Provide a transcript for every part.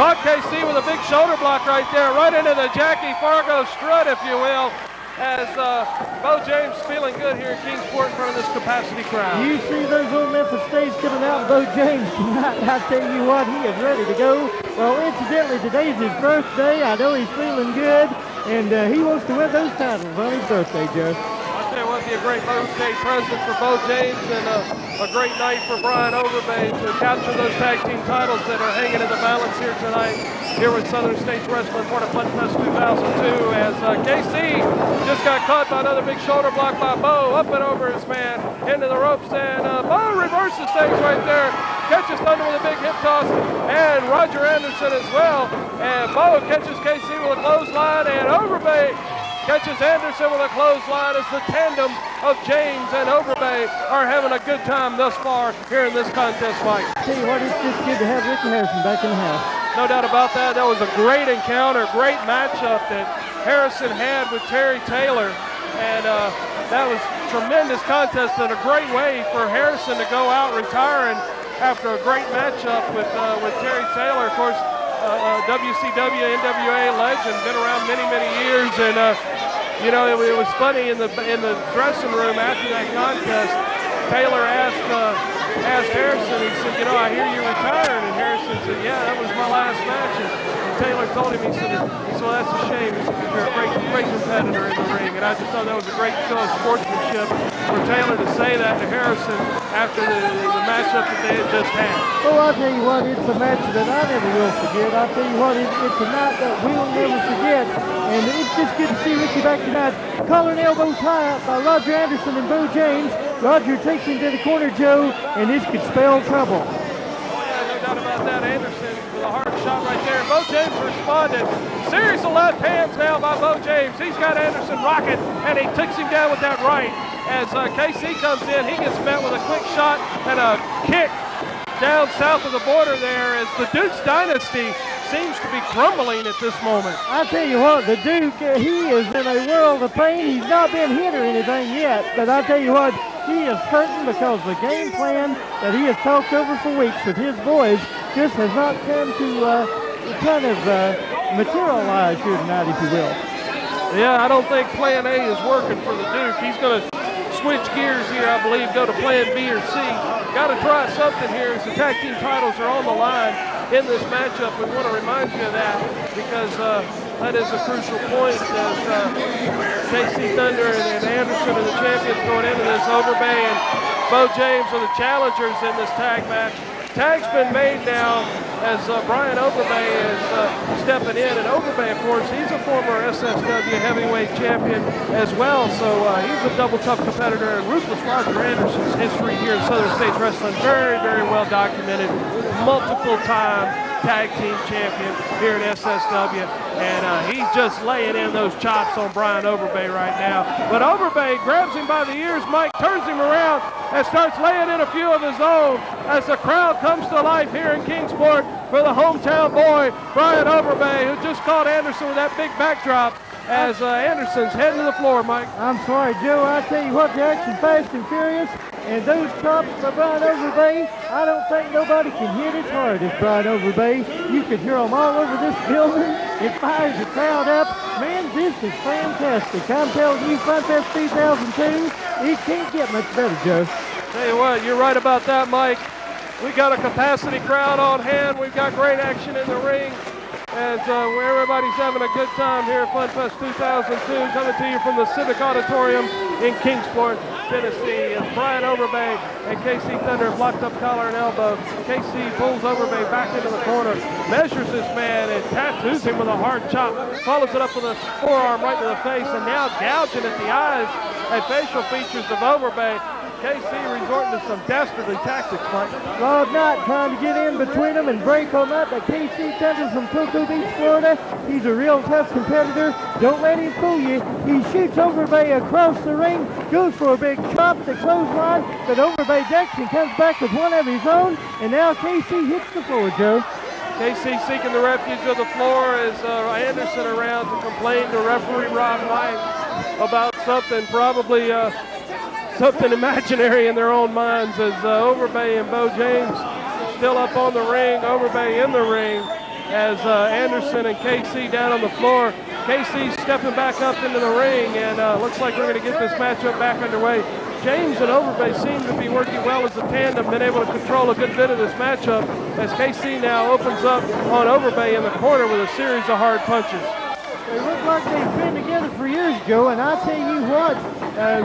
Caught KC with a big shoulder block right there, right into the Jackie Fargo strut, if you will, as Beau James feeling good here in Kingsport in front of this capacity crowd. You see those old Memphis States coming out, Beau James tonight. I tell you what, he is ready to go. Well, incidentally, today's his birthday. I know he's feeling good, and he wants to win those titles on his birthday, Joe. I'll tell you what, it'd be a great birthday present for Beau James and a great night for Brian Overbay to capture those tag team titles that are hanging in the balance here tonight, here with Southern States Wrestling for the Fun Fest 2002, as KC just got caught by another big shoulder block by Beau, up and over his man, into the ropes, and Beau reverses things right there, catches Thunder with a big hip toss, and Roger Anderson as well, and Beau catches KC with a clothesline, and Overbay catches Anderson with a clothesline as the tandem of James and Overbay are having a good time thus far here in this contest fight. Tell you what, it's just good to have Ricky Harrison back in the house. No doubt about that. That was a great encounter, great matchup that Harrison had with Terry Taylor. And that was a tremendous contest and a great way for Harrison to go out retiring after a great matchup with Terry Taylor. Of course, WCW, NWA legend, been around many, many years, and you know, it was funny in the dressing room after that contest. Taylor asked Harrison, he said, you know, I hear you retired, and Harrison said, yeah, that was my last match. And Taylor told him, he said, well, that's a shame. He said, you're a great competitor in the ring, and I just thought that was a great show of sportsmanship for Taylor to say that to Harrison after the matchup that they had just had. Well, I'll tell you what, it's a match that I never will forget. I'll tell you what, it's a night that we'll never forget. And it's just good to see Ricky back tonight. Collar and elbow tie up by Roger Anderson and Beau James. Roger takes him to the corner, Joe, and this could spell trouble. Oh, yeah, no doubt about that. Anderson with a hard shot right there. Beau James responded. Series of left hands now by Beau James. He's got Anderson rocking, and he takes him down with that right. As KC comes in, he gets met with a quick shot and a kick down south of the border there as the Duke's Dynasty seems to be crumbling at this moment. I tell you what, the Duke, he is in a world of pain. He's not been hit or anything yet, but I tell you what, he is hurting because the game plan that he has talked over for weeks with his boys just has not come to materialize here tonight, if you will. Yeah, I don't think plan A is working for the Duke. He's going to switch gears here, I believe, go to plan B or C. Got to try something here as the tag team titles are on the line in this matchup. We want to remind you of that because that is a crucial point as KC Thunder and Anderson are the champions going into this. Overbay and Beau James are the challengers in this tag match. Tag's been made now as Brian Overbay is stepping in, and Overbay, of course, he's a former SSW heavyweight champion as well, so he's a double tough competitor. And Ruthless Roger Anderson's history here in Southern States Wrestling, very, very well documented, multiple time tag team champion here in SSW, and he's just laying in those chops on Brian Overbay right now. But Overbay grabs him by the ears, Mike, turns him around and starts laying in a few of his own as the crowd comes to life here in Kingsport for the hometown boy, Brian Overbay, who just caught Anderson with that big backdrop as Anderson's heading to the floor, Mike. I'm sorry, Joe. I tell you what, the action fast and furious, and those chops by Brian Overbay, I don't think nobody can hit as hard as Brian Overbay. You can hear them all over this building. It fires the crowd up. Man, this is fantastic. I'm telling you, Fun Fest 2002, it can't get much better, Joe. Tell you what, you're right about that, Mike. We got a capacity crowd on hand. We've got great action in the ring. As everybody's having a good time here at Fun Fest 2002, coming to you from the Civic Auditorium in Kingsport, Tennessee. As Brian Overbay and KC Thunder have locked up collar and elbow. KC pulls Overbay back into the corner, measures this man and tattoos him with a hard chop, follows it up with a forearm right to the face, and now gouging at the eyes and facial features of Overbay. KC resorting to some dastardly tactics, Mike. Rod Knight trying to get in between them and break them up, but KC Thunder from Cocoa Beach, Florida. He's a real tough competitor. Don't let him fool you. He shoots Overbay across the ring, goes for a big chop, the clothesline, but Overbay decks and comes back with one of his own, and now KC hits the floor, Joe. KC seeking the refuge of the floor as Anderson around to complain to referee Rob Knight about something, probably something imaginary in their own minds as Overbay and Beau James still up on the ring, Overbay in the ring, as Anderson and KC down on the floor. KC stepping back up into the ring, and looks like we're going to get this matchup back underway. James and Overbay seem to be working well as a tandem, been able to control a good bit of this matchup as KC now opens up on Overbay in the corner with a series of hard punches. They look like they've been together for years, Joe, and I tell you what,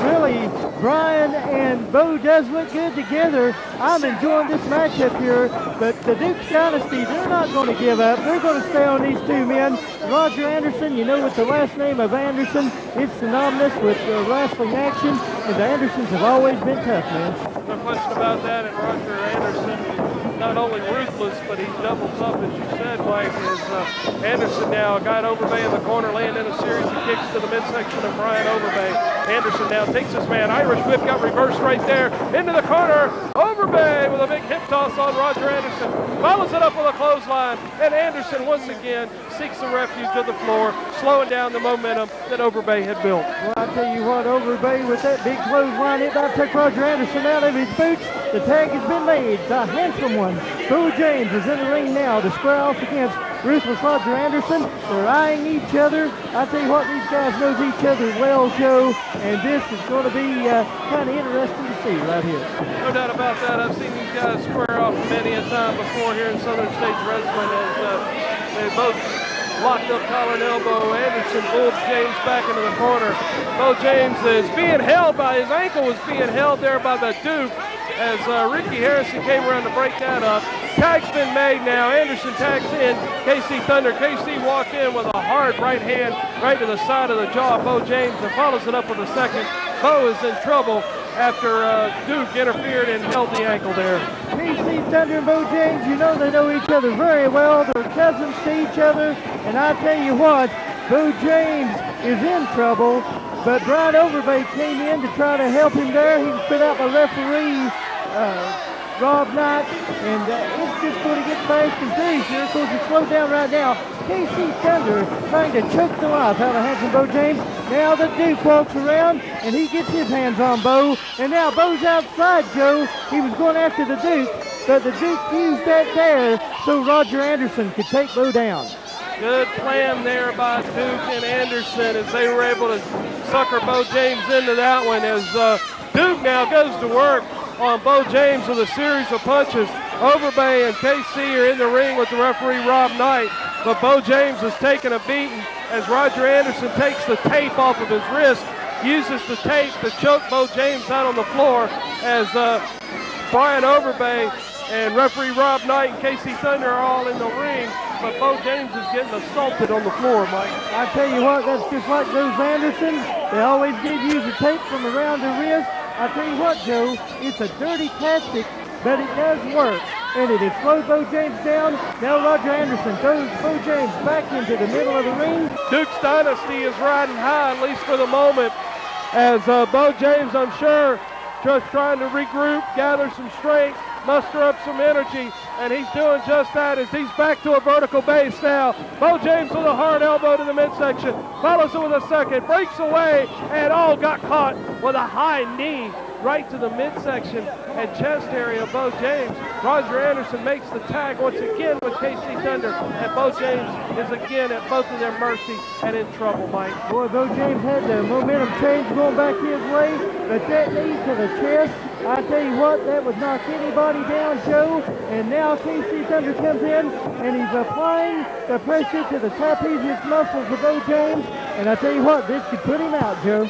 really, Brian and Beau does look good together. I'm enjoying this matchup here, but the Duke's Dynasty, they're not going to give up. They're going to stay on these two men. Roger Anderson, you know, with the last name of Anderson, it's synonymous with wrestling action, and the Andersons have always been tough, man. No question about that, and Roger Anderson, not only ruthless, but he double tough, as you said, Mike, as Anderson now got Overbay in the corner, laying in a series of kicks to the midsection of Brian Overbay. Anderson now takes his man. Irish whip got reversed right there into the corner. Overbay with a big hip toss on Roger Anderson. Follows it up with a clothesline, and Anderson once again seeks the refuge of the floor, slowing down the momentum that Overbay had built. Well, I tell you what, Overbay with that big clothesline, it about took Roger Anderson out of his boots. The tag has been made, the handsome one. Beau James is in the ring now to square off against ruthless Roger Anderson. They're eyeing each other. I tell you what, these guys knows each other well, Joe, and this is going to be kind of interesting to see right here. No doubt about that. I've seen these guys square off many a time before here in Southern States Wrestling as they both locked up collar and elbow. Anderson pulled James back into the corner. Beau James is being held by, his ankle was being held there by the Duke as Ricky Harrison came around to break that up. Tag's been made now. Anderson tags in KC Thunder. KC walked in with a hard right hand right to the side of the jaw of Beau James and follows it up with a second. Beau is in trouble after Duke interfered and held the ankle there. KC Thunder and Beau James, you know they know each other very well. They're cousins to each other. And I tell you what, Beau James is in trouble. But Brian Overbay came in to try to help him there. He was put out by referee Rob Knight, and it's just going to get fast and furious here. Of course, it's slowed down right now. KC Thunder trying to choke the life out of handsome Beau James. Now the Duke walks around, and he gets his hands on Beau. And now Beau's outside, Joe. He was going after the Duke, but the Duke used that there so Roger Anderson could take Beau down. Good plan there by Duke and Anderson as they were able to sucker Beau James into that one as Duke now goes to work on Beau James with a series of punches. Overbay and KC are in the ring with the referee Rob Knight, but Beau James is taking a beating as Roger Anderson takes the tape off of his wrist, uses the tape to choke Beau James out on the floor as Brian Overbay and referee Rob Knight and KC Thunder are all in the ring, but Beau James is getting assaulted on the floor, Mike. I tell you what, that's just like those Andersons. They always did use the tape from around the wrist. I tell you what, Joe, it's a dirty tactic, but it does work. And it has slowed Beau James down. Now Roger Anderson throws Beau James back into the middle of the ring. Duke's Dynasty is riding high, at least for the moment, as Beau James, I'm sure, just trying to regroup, gather some strength, muster up some energy, and he's doing just that as he's back to a vertical base now. Beau James with a hard elbow to the midsection, follows it with a second, breaks away, and got caught with a high knee right to the midsection and chest area of Beau James. Roger Anderson makes the tag once again with KC Thunder, and Beau James is again at both of their mercy and in trouble, Mike. Boy, Beau James had the momentum change going back his way, but that knee to the chest, I tell you what, that would knock anybody down, Joe. And now KC Thunder comes in, and he's applying the pressure to the trapezius muscles of Beau James. And I tell you what, this could put him out, Joe.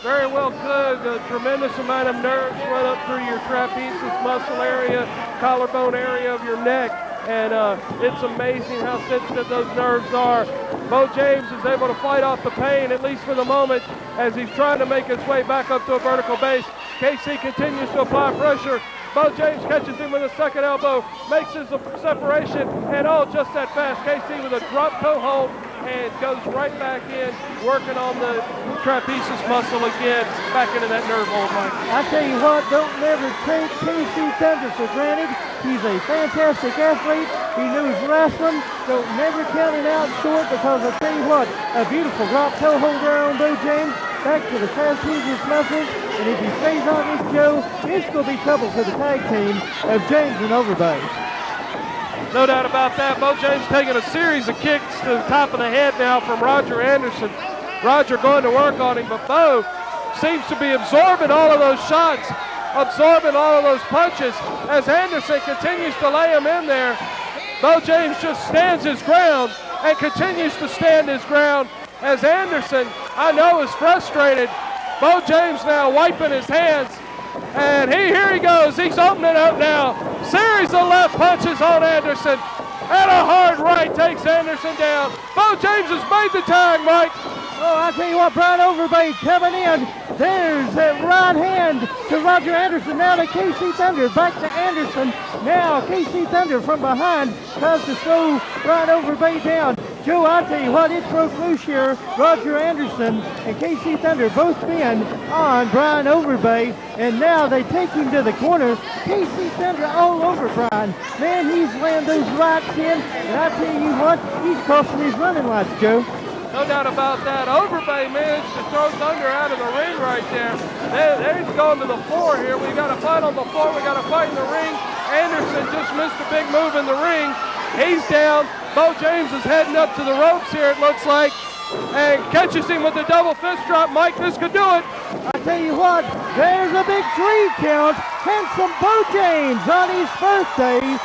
Very well could. A tremendous amount of nerves run up through your trapezius muscle area, collarbone area of your neck. And it's amazing how sensitive those nerves are. Beau James is able to fight off the pain, at least for the moment, as he's trying to make his way back up to a vertical base. KC continues to apply pressure. Beau James catches him with a second elbow, makes his separation, and just that fast. KC with a drop toe hold and goes right back in, working on the trapezius muscle again, back into that nerve hold, Mike. I tell you what, don't never take KC Thunder for granted. He's a fantastic athlete. He knows wrestling. Don't never count him out short, because I tell you what, a beautiful drop toe hold there on Beau James, back to the trapezius muscles. And if he stays on this, Joe, it's going to be trouble for the tag team of James and Overbay. No doubt about that. Beau James taking a series of kicks to the top of the head now from Roger Anderson. Roger going to work on him, but Beau seems to be absorbing all of those shots, absorbing all of those punches as Anderson continues to lay him in there. Beau James just stands his ground and continues to stand his ground as Anderson, I know, is frustrated. Beau James now wiping his hands. And here he goes. He's opening up now. Series of left punches on Anderson. And a hard right takes Anderson down. Beau James has made the tag, Mike. Oh, I tell you what, Brian Overbay coming in. There's that right hand to Roger Anderson. Now to KC Thunder. Back to Anderson. Now KC Thunder from behind tries to slow Brian Overbay down. Joe, I tell you what, it broke loose here. Roger Anderson and KC Thunder both been on Brian Overbay, and now they take him to the corner. KC Thunder all over Brian. Man, he's laying those rights in, and I tell you what, he's costing his running lights, Joe. No doubt about that. Overbay managed to throw Thunder out of the ring right there. There he's going to the floor here. We got a fight on the floor. We got a fight in the ring. Anderson just missed a big move in the ring. He's down. Beau James is heading up to the ropes here, it looks like, and catches him with a double fist drop. Mike, this could do it. I tell you what, there's a big 3 count. Handsome Beau James on his birthday